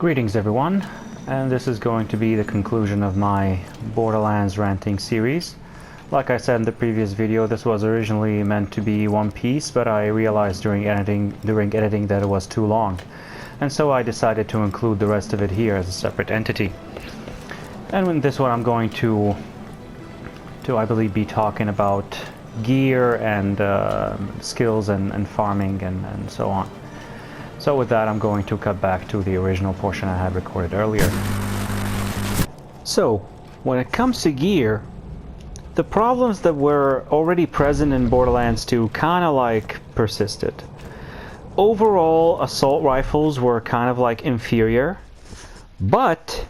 Greetings everyone, and this is going to be the conclusion of my Borderlands ranting series. Like I said in the previous video, this was originally meant to be one piece, but I realized during editing that it was too long. And so I decided to include the rest of it here as a separate entity. And in this one I'm going to I believe be talking about gear and skills and farming and so on. So with that, I'm going to cut back to the original portion I had recorded earlier. So, when it comes to gear, the problems that were already present in Borderlands 2 kind of like persisted. Overall, assault rifles were kind of like inferior, but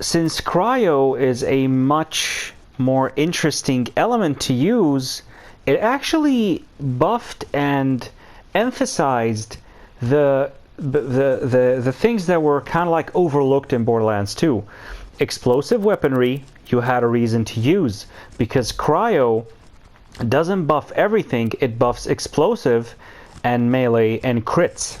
since cryo is a much more interesting element to use, it actually buffed and emphasized the things that were kind of like overlooked in Borderlands 2. Explosive weaponry you had a reason to use, because cryo doesn't buff everything, it buffs explosive and melee and crits.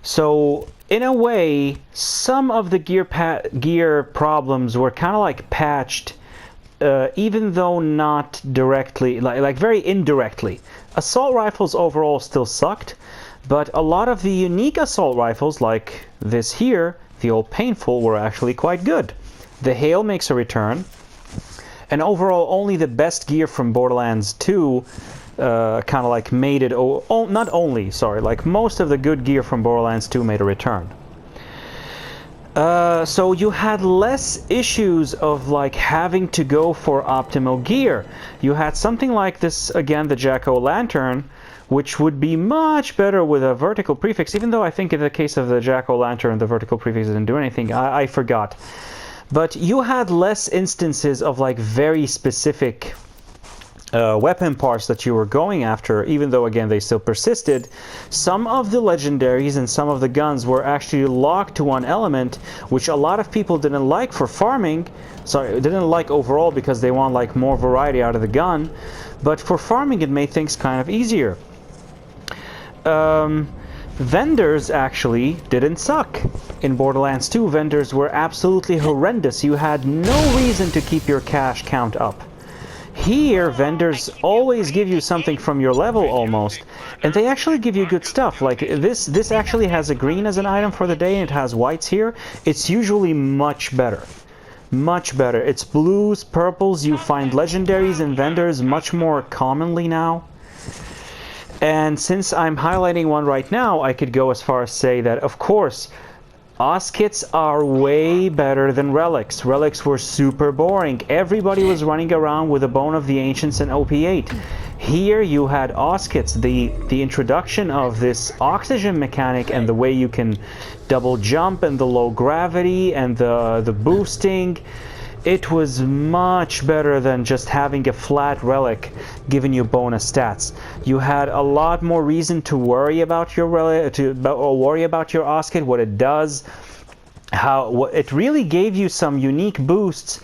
So in a way, some of the gear problems were kind of like patched, even though not directly, like very indirectly. Assault rifles overall still sucked, but a lot of the unique assault rifles, like this here, the old Painful, were actually quite good. The Hail makes a return, and overall only the best gear from Borderlands 2 kind of like made it, not only, sorry, like most of the good gear from Borderlands 2 made a return. So you had less issues of like having to go for optimal gear. You had something like this, again, the Jack-o'-lantern, which would be much better with a vertical prefix, even though I think in the case of the Jack-o'-lantern the vertical prefix didn't do anything. I forgot. But you had less instances of like very specific weapon parts that you were going after, even though again they still persisted. Some of the legendaries and some of the guns were actually locked to one element, which a lot of people didn't like for farming. Sorry, didn't like overall because they want like more variety out of the gun, but for farming it made things kind of easier. Vendors actually didn't suck. In Borderlands 2, vendors were absolutely horrendous. You had no reason to keep your cash count up. Here, vendors always give you something from your level almost, and they actually give you good stuff. Like this actually has a green as an item for the day, and it has whites here. It's usually much better. Much better. It's blues, purples. You find legendaries in vendors much more commonly now. And since I'm highlighting one right now, I could go as far as say that, of course, OS kits are way better than relics. Relics were super boring. Everybody was running around with a Bone of the Ancients and OP8. Here you had OS kits, the introduction of this oxygen mechanic and the way you can double jump and the low gravity and the boosting. It was much better than just having a flat relic giving you bonus stats. You had a lot more reason to worry about your relic, or worry about your OS kit, what it does, it really gave you some unique boosts,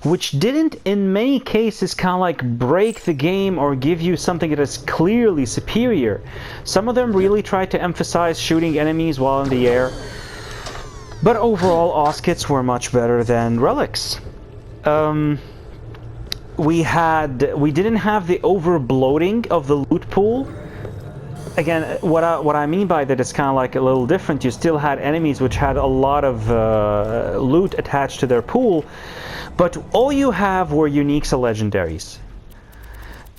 which didn't in many cases kind of like break the game or give you something that is clearly superior. Some of them really tried to emphasize shooting enemies while in the air, but overall OS kits were much better than relics. We didn't have the over bloating of the loot pool. Again, what I mean by that is kind of like a little different. You still had enemies which had a lot of loot attached to their pool, but all you have were uniques and legendaries.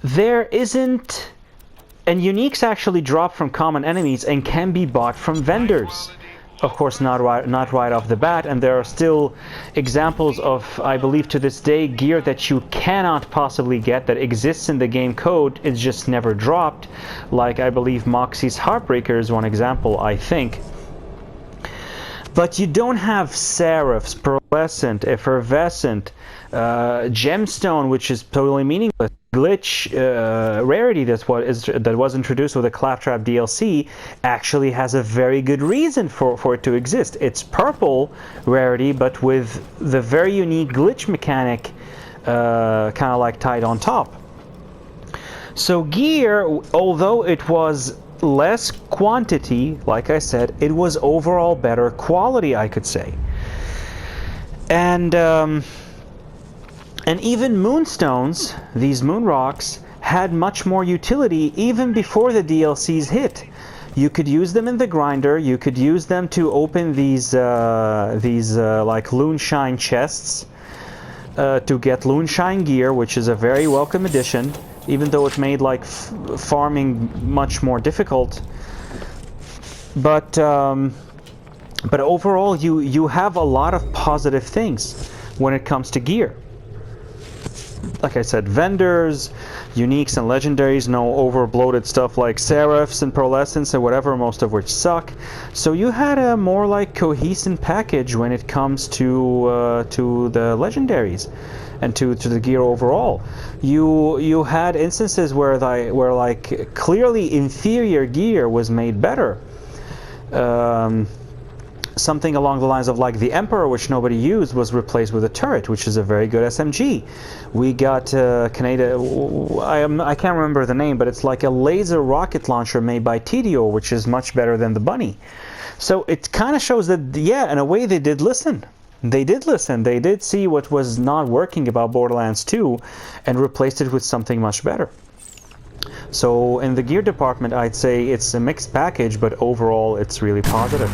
There isn't, and uniques actually drop from common enemies and can be bought from vendors. Of course, not right off the bat, and there are still examples of, I believe to this day, gear that you cannot possibly get that exists in the game code, it's just never dropped. Like, I believe Moxie's Heartbreaker is one example, I think. But you don't have Seraphs, Pearlescent, Effervescent, Gemstone, which is totally meaningless. Glitch Rarity that was introduced with the Claptrap DLC actually has a very good reason for it to exist. It's purple Rarity, but with the very unique glitch mechanic kind of like tied on top. So gear, although it was less quantity, like I said, it was overall better quality, I could say. And even moonstones, these moon rocks, had much more utility even before the DLCs hit. You could use them in the grinder. You could use them to open these like Loonshine chests to get Loonshine gear, which is a very welcome addition, even though it made like farming much more difficult. But overall, you have a lot of positive things when it comes to gear. Like I said, vendors, uniques and legendaries, no overbloated stuff like Seraphs and Pearlescence and whatever, most of which suck. So you had a more like cohesive package when it comes to the legendaries and to the gear overall. You had instances where like clearly inferior gear was made better. Something along the lines of like the Emperor, which nobody used, was replaced with a turret, which is a very good SMG. We got Canada, I can't remember the name, but it's like a laser rocket launcher made by TDO, which is much better than the Bunny. So it kind of shows that, yeah, in a way they did listen. They did listen. They did see what was not working about Borderlands 2 and replaced it with something much better. So in the gear department, I'd say it's a mixed package, but overall it's really positive.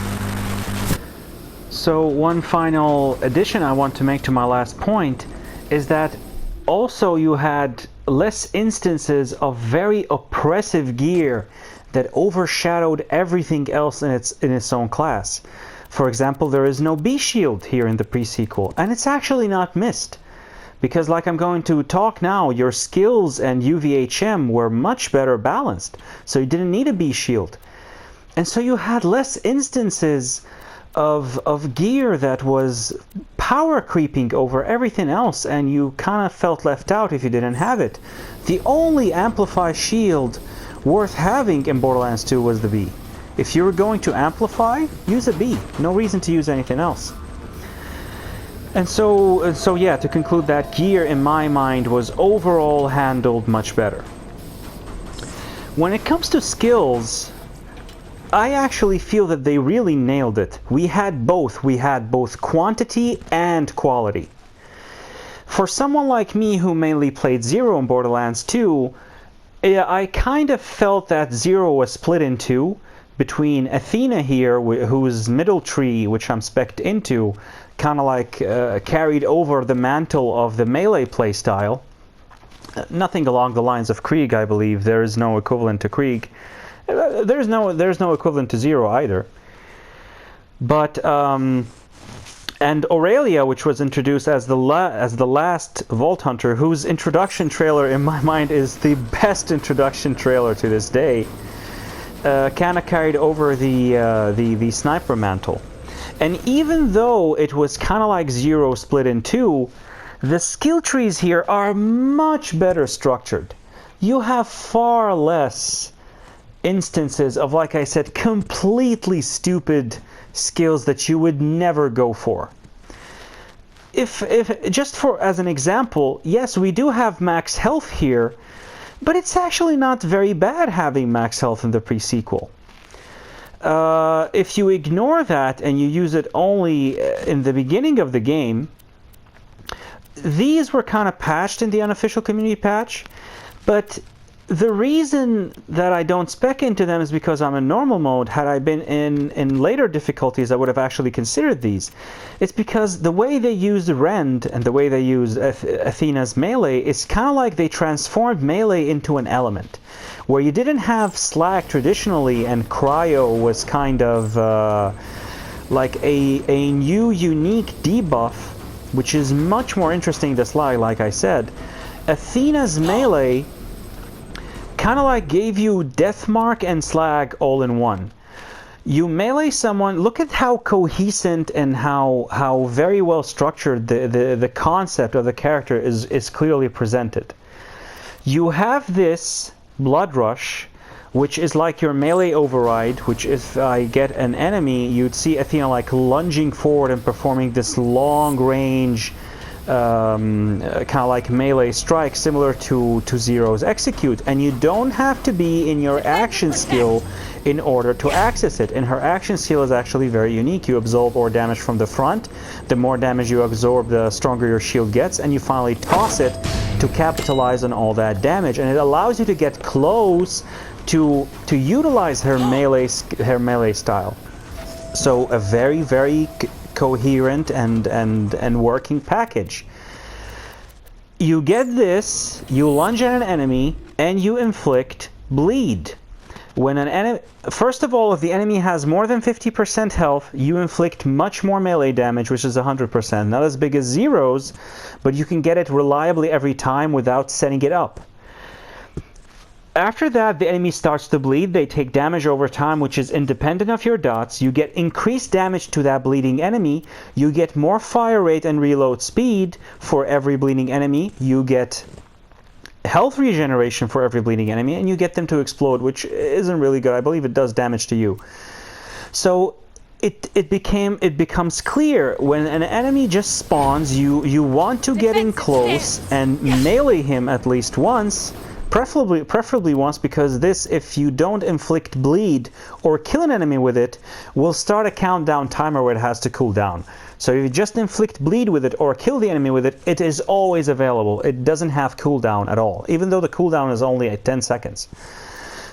So one final addition I want to make to my last point is that also you had less instances of very oppressive gear that overshadowed everything else in its own class. For example, there is no B shield here in the pre-sequel, and it's actually not missed. Because like I'm going to talk now, your skills and UVHM were much better balanced, so you didn't need a B shield. And so you had less instances of gear that was power creeping over everything else, and you kind of felt left out if you didn't have it. The only amplify shield worth having in Borderlands 2 was the B. If you were going to amplify, use a B. No reason to use anything else. And so yeah, to conclude, that gear in my mind was overall handled much better. When it comes to skills, I actually feel that they really nailed it. We had both. We had both quantity and quality. For someone like me who mainly played Zero in Borderlands 2, I kind of felt that Zero was split in two, between Athena here, whose middle tree, which I'm spec'd into, kind of like carried over the mantle of the melee playstyle. Nothing along the lines of Krieg, I believe. There is no equivalent to Krieg. There's no equivalent to Zero either. But and Irelia, which was introduced as the last Vault Hunter, whose introduction trailer in my mind is the best introduction trailer to this day, kind of carried over the sniper mantle. And even though it was kind of like Zero split in two, the skill trees here are much better structured. You have far less instances of, like I said, completely stupid skills that you would never go for. If just for as an example, yes, we do have max health here, but it's actually not very bad having max health in the pre-sequel. If you ignore that and you use it only in the beginning of the game, these were kind of patched in the unofficial community patch, but the reason that I don't spec into them is because I'm in normal mode. Had I been in later difficulties, I would have actually considered these. It's because the way they used Rend and the way they used Athena's melee is kind of like they transformed melee into an element. Where you didn't have Slag traditionally, and Cryo was kind of like a new unique debuff, which is much more interesting than Slag, like I said. Athena's melee kind of like gave you Deathmark and Slag all in one. You melee someone, look at how cohesive and how very well structured the concept of the character is clearly presented. You have this Blood Rush, which is like your melee override, which if I get an enemy, you'd see Athena like lunging forward and performing this long range kind of like melee strike, similar to Zero's execute, and you don't have to be in your action skill in order to access it. And her action skill is actually very unique. You absorb more damage from the front. The more damage you absorb, the stronger your shield gets, and you finally toss it to capitalize on all that damage. And it allows you to get close to utilize her melee style. So a very coherent and working package. You get this, you lunge at an enemy, and you inflict bleed. When an enemy, first of all, if the enemy has more than 50% health, you inflict much more melee damage, which is 100%. Not as big as Zero's, but you can get it reliably every time without setting it up. After that, the enemy starts to bleed. They take damage over time, which is independent of your dots. You get increased damage to that bleeding enemy. You get more fire rate and reload speed for every bleeding enemy. You get health regeneration for every bleeding enemy, and you get them to explode, which isn't really good. I believe it does damage to you. So it becomes clear when an enemy just spawns, you want to get in close and melee him at least once. Preferably once, because this, if you don't inflict bleed or kill an enemy with it, will start a countdown timer where it has to cool down. So if you just inflict bleed with it or kill the enemy with it, it is always available. It doesn't have cooldown at all, even though the cooldown is only at 10 seconds.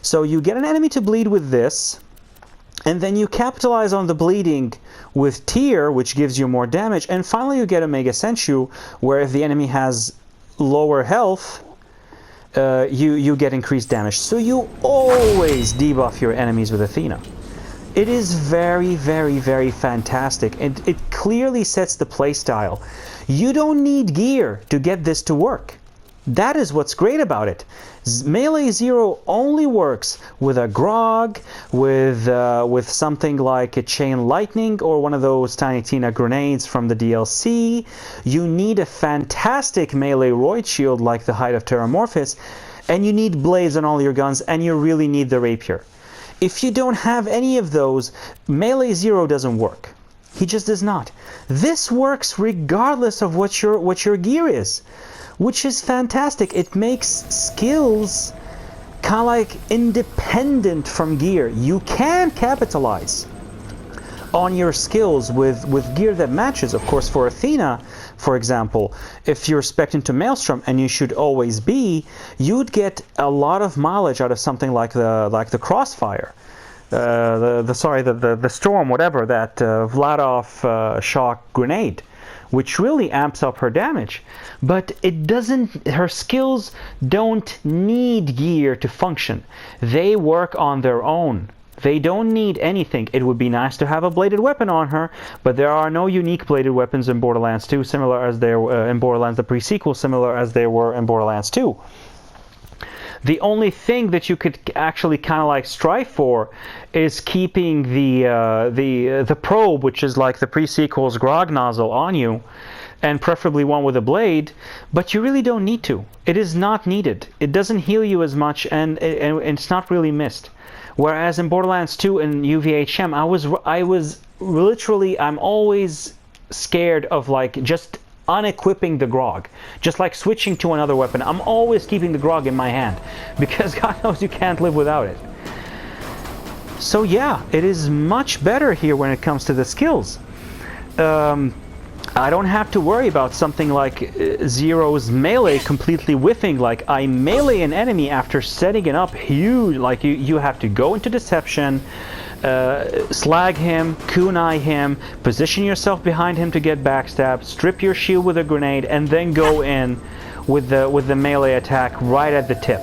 So you get an enemy to bleed with this, and then you capitalize on the bleeding with Tear, which gives you more damage, and finally you get a Mega Senchu, where if the enemy has lower health, you get increased damage. So you always debuff your enemies with Athena. It is very fantastic, and it clearly sets the playstyle. You don't need gear to get this to work. That is what's great about it. Melee Zero only works with a Grog, with something like a Chain Lightning or one of those Tiny Tina grenades from the DLC. You need a fantastic melee Roid Shield like the Hide of Terramorphous, and you need blades on all your guns, and you really need the Rapier. If you don't have any of those, Melee Zero doesn't work. He just does not. This works regardless of what your gear is, which is fantastic. It makes skills kind of like independent from gear. You can capitalize on your skills with gear that matches. Of course, for Athena, for example, if you're spec'd into Maelstrom, and you should always be, you'd get a lot of mileage out of something like the Crossfire, the Storm, whatever, that Vladov shock grenade, which really amps up her damage. But it doesn't, her skills don't need gear to function. They work on their own. They don't need anything. It would be nice to have a bladed weapon on her, but there are no unique bladed weapons in Borderlands 2, similar as there were in Borderlands the pre-sequel, similar as they were in Borderlands 2. The only thing that you could actually kind of like strive for is keeping the probe, which is like the pre-sequel's Grog nozzle, on you, and preferably one with a blade, but you really don't need to. It is not needed. It doesn't heal you as much, and it's not really missed. Whereas in Borderlands 2 and UVHM, I was literally, I'm always scared of like just unequipping the Grog, just like switching to another weapon. I'm always keeping the Grog in my hand, because God knows you can't live without it. So yeah, it is much better here when it comes to the skills. I don't have to worry about something like Zero's melee completely whiffing. Like, I melee an enemy after setting it up huge. Like, you have to go into Deception, slag him, kunai him, position yourself behind him to get backstab, strip your shield with a grenade, and then go in with the melee attack right at the tip.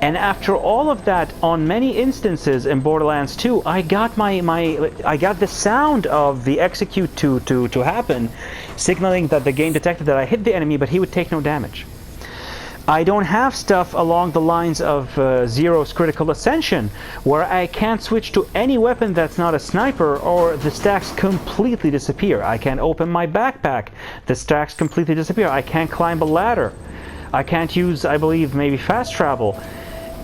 And after all of that, on many instances in Borderlands 2, I got I got the sound of the execute to happen, signaling that the game detected that I hit the enemy, but he would take no damage. I don't have stuff along the lines of Zero's Critical Ascension, where I can't switch to any weapon that's not a sniper, or the stacks completely disappear. I can't open my backpack, the stacks completely disappear. I can't climb a ladder. I can't use, I believe, maybe fast travel.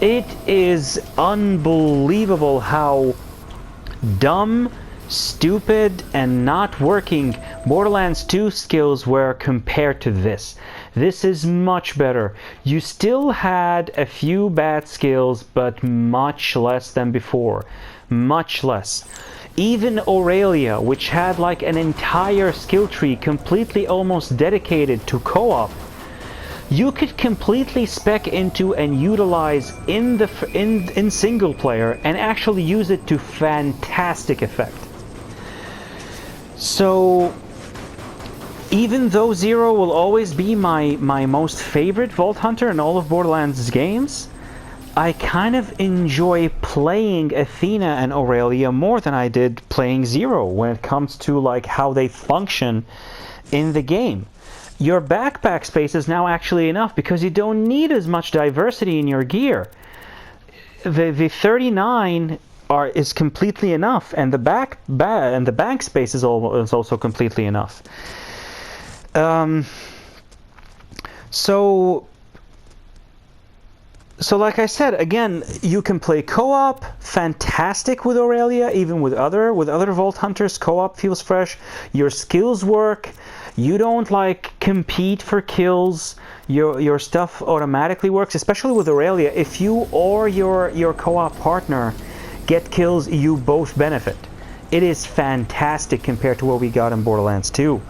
It is unbelievable how dumb stupid and not working Borderlands 2 skills were compared to this. This is much better. You still had a few bad skills, but much less than before. Much less. Even Irelia, which had like an entire skill tree completely almost dedicated to co-op, you could completely spec into and utilize in single player and actually use it to fantastic effect. So even though Zero will always be my most favorite Vault Hunter in all of Borderlands games, I kind of enjoy playing Athena and Irelia more than I did playing Zero when it comes to like how they function in the game. Your backpack space is now actually enough because you don't need as much diversity in your gear. The 39 is completely enough, and the bank space is also completely enough. So like I said, again, you can play co-op, fantastic with Irelia, even with other Vault Hunters. Co-op feels fresh. Your skills work. You don't like compete for kills. Your stuff automatically works, especially with Irelia. If you or your co-op partner get kills, you both benefit. It is fantastic compared to what we got in Borderlands 2.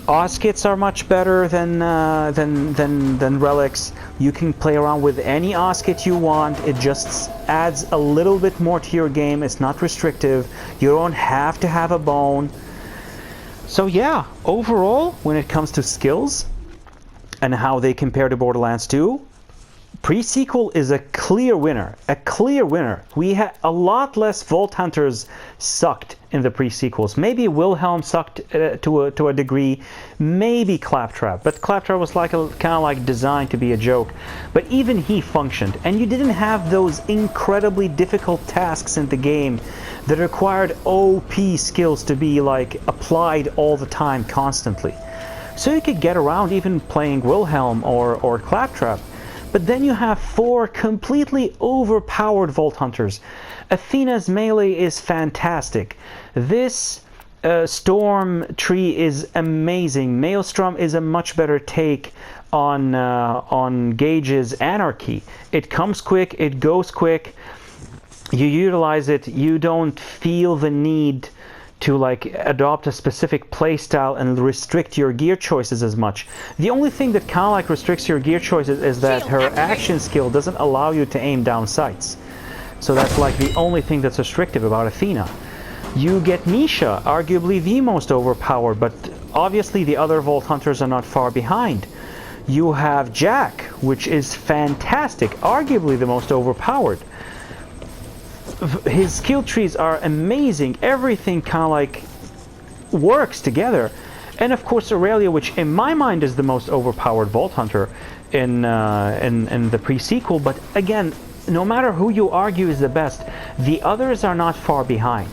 Oz kits are much better than relics. You can play around with any Oz kit you want. It just adds a little bit more to your game. It's not restrictive. You don't have to have a bone. So yeah, overall, when it comes to skills and how they compare to Borderlands 2, pre-sequel is a clear winner. A clear winner. We had a lot less Vault Hunters sucked in the pre-sequels. Maybe Wilhelm sucked to a degree. Maybe Claptrap, but Claptrap was like kind of like designed to be a joke. But even he functioned, and you didn't have those incredibly difficult tasks in the game that required OP skills to be like applied all the time, constantly. So you could get around even playing Wilhelm or Claptrap. But then you have 4 completely overpowered Vault Hunters. Athena's melee is fantastic. This Storm tree is amazing. Maelstrom is a much better take on Gage's Anarchy. It comes quick, it goes quick. You utilize it. You don't feel the need to like adopt a specific playstyle and restrict your gear choices as much. The only thing that kind of like restricts your gear choices is that her action skill doesn't allow you to aim down sights. So that's like the only thing that's restrictive about Athena. You get Nisha, arguably the most overpowered, but obviously the other Vault Hunters are not far behind. You have Jack, which is fantastic, arguably the most overpowered. His skill trees are amazing. Everything kind of like works together. And of course Irelia, which in my mind is the most overpowered Vault Hunter in the pre-sequel. But again, no matter who you argue is the best, the others are not far behind.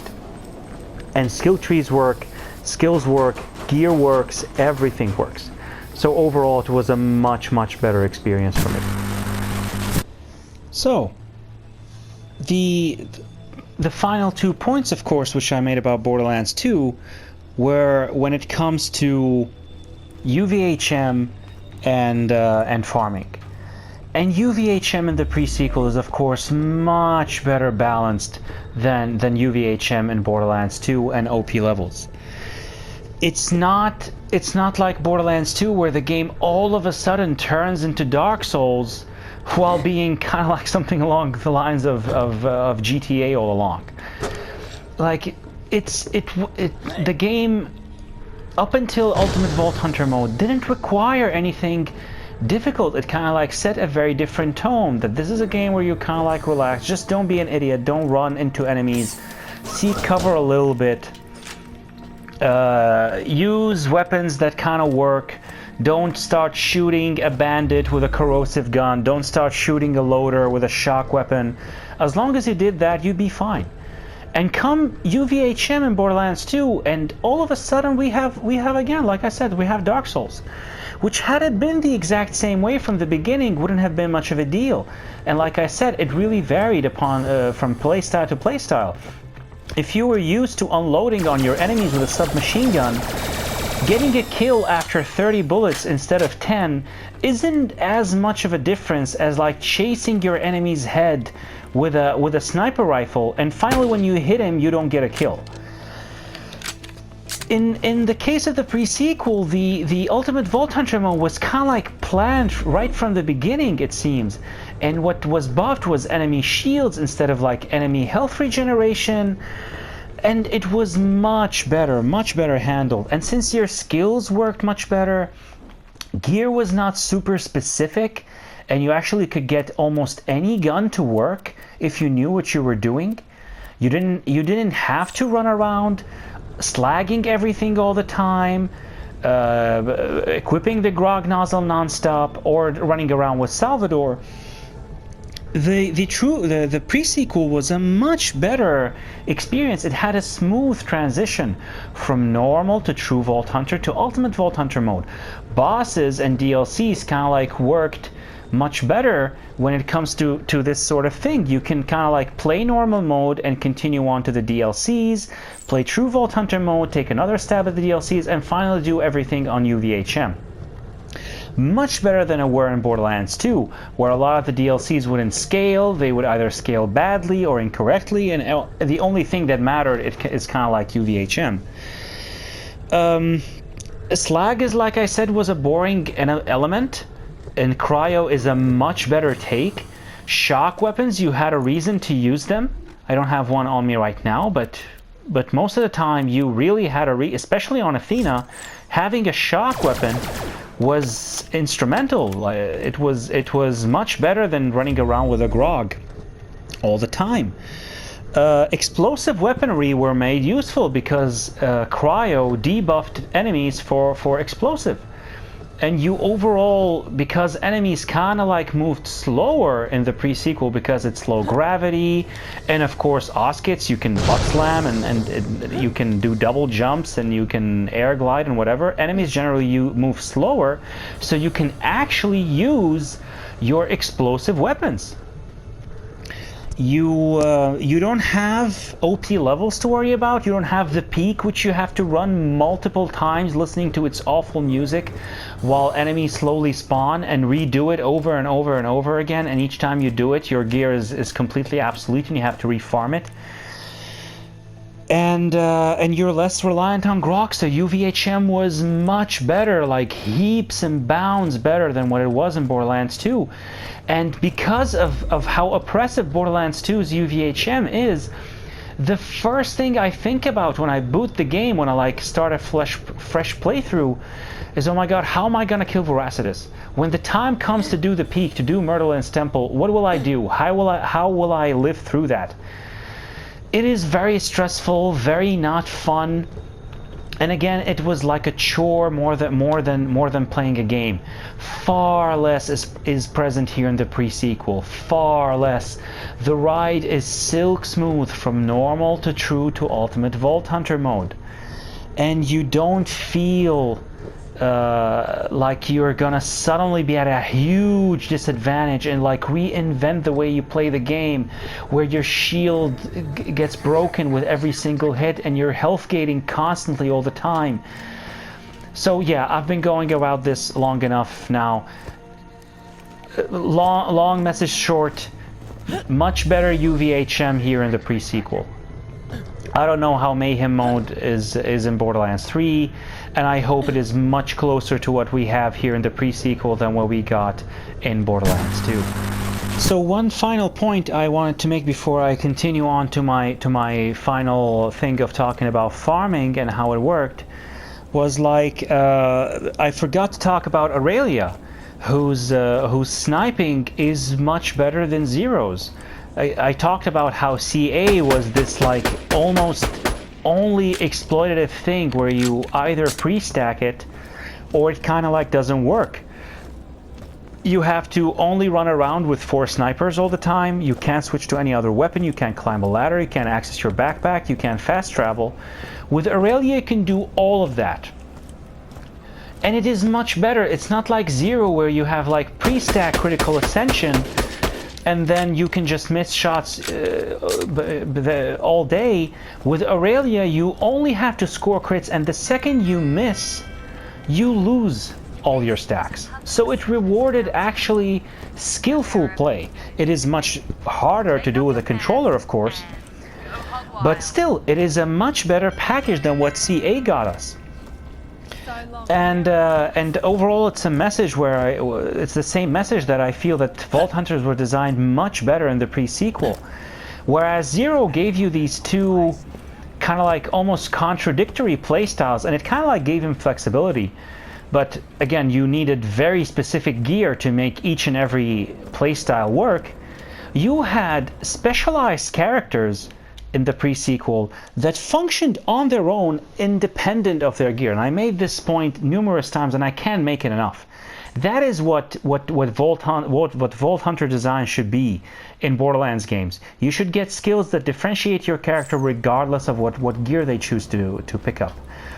And skill trees work, skills work, gear works, everything works. So overall it was a much better experience for me. So the final 2 points, of course, which I made about Borderlands 2 were when it comes to UVHM and farming. And UVHM in the pre-sequel is, of course, much better balanced than UVHM in Borderlands 2 and OP levels. It's not like Borderlands 2 where the game all of a sudden turns into Dark Souls while being kind of like something along the lines of GTA all along. Like the game up until Ultimate Vault Hunter mode didn't require anything difficult. It kind of like set a very different tone, that this is a game where you kind of like relax, just don't be an idiot, don't run into enemies, seek cover a little bit, use weapons that kind of work. Don't start shooting a bandit with a corrosive gun. Don't start shooting a loader with a shock weapon. As long as you did that, you'd be fine. And come UVHM in Borderlands 2, and all of a sudden we have again, like I said, we have Dark Souls, which had it been the exact same way from the beginning, wouldn't have been much of a deal. And like I said, it really varied upon from playstyle to playstyle. if you were used to unloading on your enemies with a submachine gun, getting a kill after 30 bullets instead of 10 isn't as much of a difference as like chasing your enemy's head with a sniper rifle, and finally when you hit him you don't get a kill. In the case of the pre-sequel, the Ultimate Vault Hunter mode was kind of like planned right from the beginning, it seems. And what was buffed was enemy shields instead of like enemy health regeneration. And it was much better handled. And since your skills worked much better, gear was not super specific, and you actually could get almost any gun to work if you knew what you were doing. You didn't have to run around slagging everything all the time, equipping the grog nozzle nonstop, or running around with Salvador. The pre-sequel was a much better experience. It had a smooth transition from normal to True Vault Hunter to Ultimate Vault Hunter mode. Bosses and DLCs kind of like worked much better when it comes to this sort of thing. You can kind of like play normal mode and continue on to the DLCs, play True Vault Hunter mode, take another stab at the DLCs, and finally do everything on UVHM. Much better than it were in Borderlands 2, where a lot of the DLCs wouldn't scale. They would either scale badly or incorrectly, and the only thing that mattered is kind of like UVHM. Slag is, like I said, was a boring element, and Cryo is a much better take. Shock weapons, you had a reason to use them. I don't have one on me right now, but most of the time you really had especially on Athena, having a shock weapon was instrumental. It was much better than running around with a grog all the time. Explosive weaponry were made useful because Cryo debuffed enemies for explosive. And you overall, because enemies kind of like moved slower in the pre-sequel because it's low gravity, and of course Oskits, you can butt slam and you can do double jumps and you can air glide and whatever. Enemies generally move slower, so you can actually use your explosive weapons. You don't have OP levels to worry about. You don't have the peak, which you have to run multiple times listening to its awful music while enemies slowly spawn, and redo it over and over and over again, and each time you do it your gear is completely obsolete and you have to refarm it. And you're less reliant on grog, so UVHM was much better, like heaps and bounds better than what it was in Borderlands 2. And because of how oppressive Borderlands 2's UVHM is, the first thing I think about when I boot the game, when I like start a fresh playthrough, is, oh my god, how am I gonna kill Voracitus? When the time comes to do the peak, to do Myrtleland's Temple, what will I do? How will I live through that? It is very stressful, very not fun, and again, it was like a chore more than playing a game. Far less is present here in the pre-sequel. Far less. The ride is silk smooth from normal to true to Ultimate Vault Hunter mode, and you don't feel like you're gonna suddenly be at a huge disadvantage and like reinvent the way you play the game, where your shield gets broken with every single hit and you're health gating constantly all the time. So yeah, I've been going about this long enough now. Long message short, much better UVHM here in the pre-sequel. I don't know how Mayhem mode is in Borderlands 3, and I hope it is much closer to what we have here in the pre-sequel than what we got in Borderlands 2. So one final point I wanted to make before I continue on to my final thing of talking about farming and how it worked was like I forgot to talk about Irelia, whose sniping is much better than Zero's. I talked about how CA was this like almost only exploitative thing where you either pre-stack it or it kind of like doesn't work. You have to only run around with 4 snipers all the time. You can't switch to any other weapon. You can't climb a ladder. You can't access your backpack. You can't fast travel. With Irelia, you can do all of that. And it is much better. It's not like Zero where you have like pre-stack critical ascension and then you can just miss shots all day. With Irelia, you only have to score crits, and the second you miss, you lose all your stacks. So it rewarded actually skillful play. It is much harder to do with a controller, of course, but still, it is a much better package than what CA got us. And overall, it's a message where it's the same message that I feel that Vault Hunters were designed much better in the pre-sequel, whereas Zero gave you these two kind of like almost contradictory playstyles, and it kind of like gave him flexibility. But again, you needed very specific gear to make each and every playstyle work. You had specialized characters in the pre-sequel that functioned on their own independent of their gear. And I made this point numerous times, and I can't make it enough. That is what Vault Hunter design should be in Borderlands games. You should get skills that differentiate your character regardless of what gear they choose to pick up.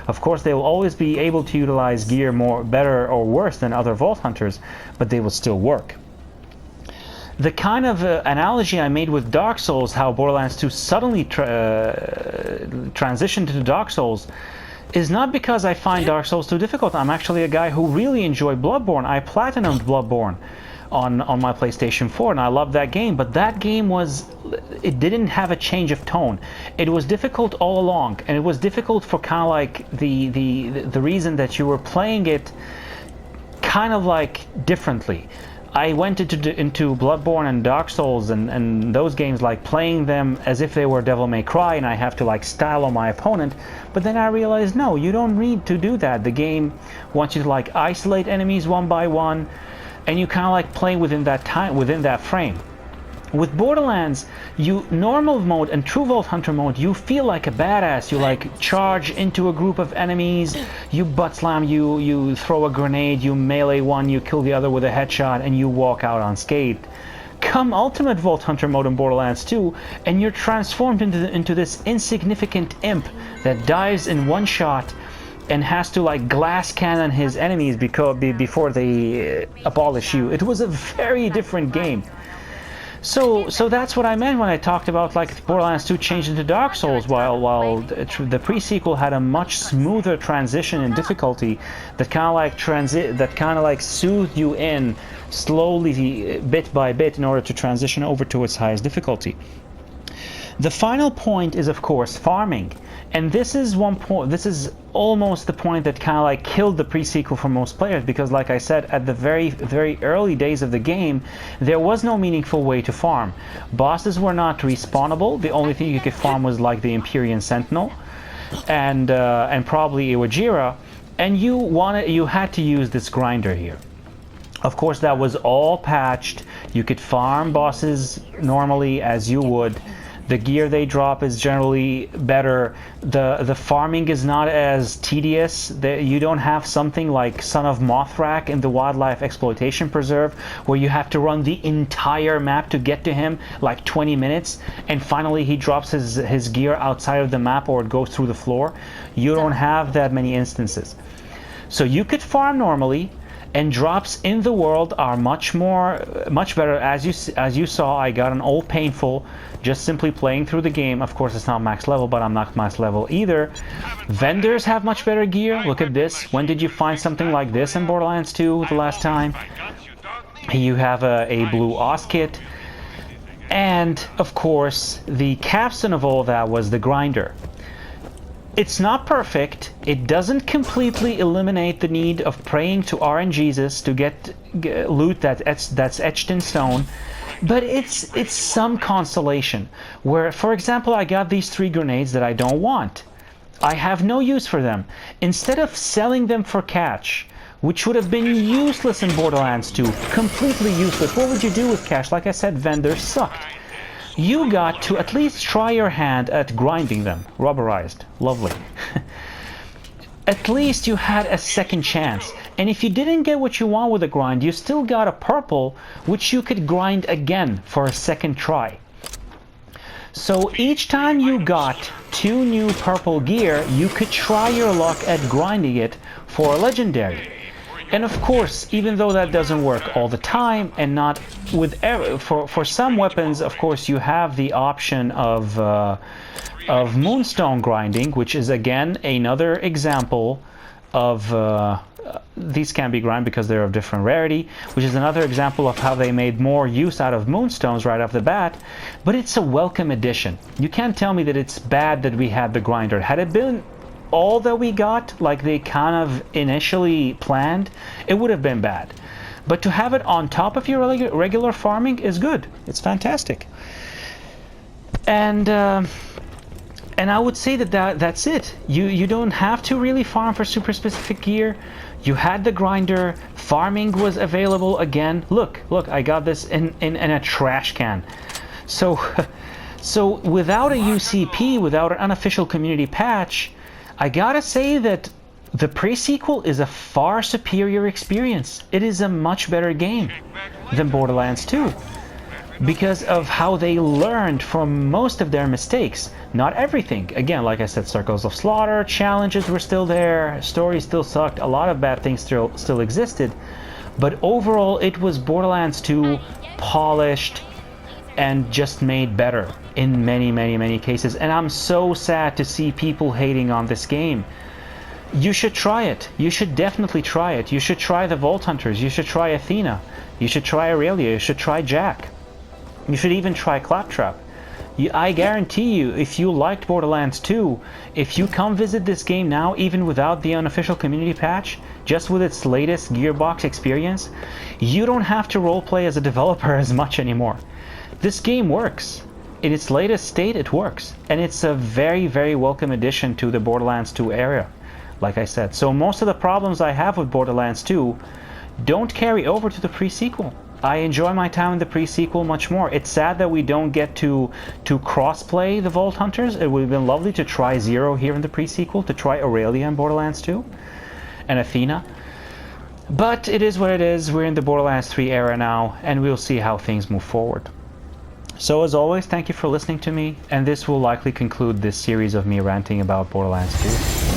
Of course, they will always be able to utilize gear better or worse than other Vault Hunters, but they will still work. The kind of analogy I made with Dark Souls, how Borderlands 2 suddenly transitioned to Dark Souls, is not because I find Dark Souls too difficult. I'm actually a guy who really enjoyed Bloodborne. I platinumed Bloodborne on my PlayStation 4, and I loved that game, but that game it didn't have a change of tone. It was difficult all along, and it was difficult for kind of like the reason that you were playing it kind of like differently. I went into Bloodborne and Dark Souls and those games like playing them as if they were Devil May Cry, and I have to like style on my opponent, but then I realized no, you don't need to do that. The game wants you to like isolate enemies one by one, and you kind of like play within that time, within that frame. With Borderlands, normal mode and True Vault Hunter mode, you feel like a badass. You like charge into a group of enemies, you butt slam, you throw a grenade, you melee one, you kill the other with a headshot, and you walk out unscathed. Come Ultimate Vault Hunter mode in Borderlands 2, and you're transformed into this insignificant imp that dives in one shot and has to like glass cannon his enemies before they abolish you. It was a very different game. So that's what I meant when I talked about like Borderlands 2 changed into Dark Souls, while the pre-sequel had a much smoother transition in difficulty that kind of like soothed you in slowly, bit by bit, in order to transition over to its highest difficulty. The final point is, of course, farming. And this is one point, this is almost the point that kind of like killed the pre-sequel for most players, because like I said, at the very, very early days of the game, there was no meaningful way to farm. Bosses were not respawnable. The only thing you could farm was like the Empyrean Sentinel and probably Iwajira, and you had to use this grinder here. Of course, that was all patched. You could farm bosses normally as you would. The gear they drop is generally better. The farming is not as tedious. You don't have something like Son of Mothrak in the Wildlife Exploitation Preserve, where you have to run the entire map to get to him, like 20 minutes, and finally he drops his gear outside of the map or it goes through the floor. You don't have that many instances. So you could farm normally, and drops in the world are much better. As you saw, I got an old painful just simply playing through the game. Of course, it's not max level, but I'm not max level either. Vendors have much better gear. Look at this. When did you find something like this in Borderlands 2 the last time? You have a blue OS kit. And, of course, the capstone of all that was the grinder. It's not perfect. It doesn't completely eliminate the need of praying to RNGesus to get loot that's etched in stone, but it's some consolation. Where, for example, I got these 3 grenades that I don't want. I have no use for them. Instead of selling them for cash, which would have been useless in Borderlands 2, completely useless. What would you do with cash? Like I said, vendors sucked. You got to at least try your hand at grinding them. Rubberized. Lovely. At least you had a second chance. And if you didn't get what you want with the grind, you still got a purple, which you could grind again for a second try. So each time you got 2 new purple gear, you could try your luck at grinding it for a legendary. And of course, even though that doesn't work all the time, and not with for some weapons, of course, you have the option of moonstone grinding, which is again another example of these can be grind because they're of different rarity, which is another example of how they made more use out of moonstones right off the bat. But it's a welcome addition. You can't tell me that it's bad that we had the grinder. Had it been all that we got, like they kind of initially planned, it would have been bad. But to have it on top of your regular farming is good. It's fantastic. And I would say that's it. You don't have to really farm for super specific gear. You had the grinder. Farming was available again. Look, I got this in a trash can. So without a UCP, without an unofficial community patch, I gotta say that the pre-sequel is a far superior experience. It is a much better game than Borderlands 2 because of how they learned from most of their mistakes. Not everything. Again, like I said, Circles of Slaughter, challenges were still there, story still sucked, a lot of bad things still existed. But overall, it was Borderlands 2 polished and just made better in many cases. And I'm so sad to see people hating on this game. You should try it. You should definitely try it. You should try the Vault Hunters. You should try Athena. You should try Irelia. You should try Jack. You should even try Claptrap. I guarantee you, if you liked Borderlands 2, if you come visit this game now, even without the unofficial community patch, just with its latest Gearbox experience, you don't have to roleplay as a developer as much anymore. This game works. In its latest state, it works. And it's a very welcome addition to the Borderlands 2 era, like I said. So most of the problems I have with Borderlands 2 don't carry over to the pre-sequel. I enjoy my time in the pre-sequel much more. It's sad that we don't get to cross-play the Vault Hunters. It would have been lovely to try Zero here in the pre-sequel, to try Irelia in Borderlands 2, and Athena. But it is what it is. We're in the Borderlands 3 era now, and we'll see how things move forward. So as always, thank you for listening to me, and this will likely conclude this series of me ranting about Borderlands 2.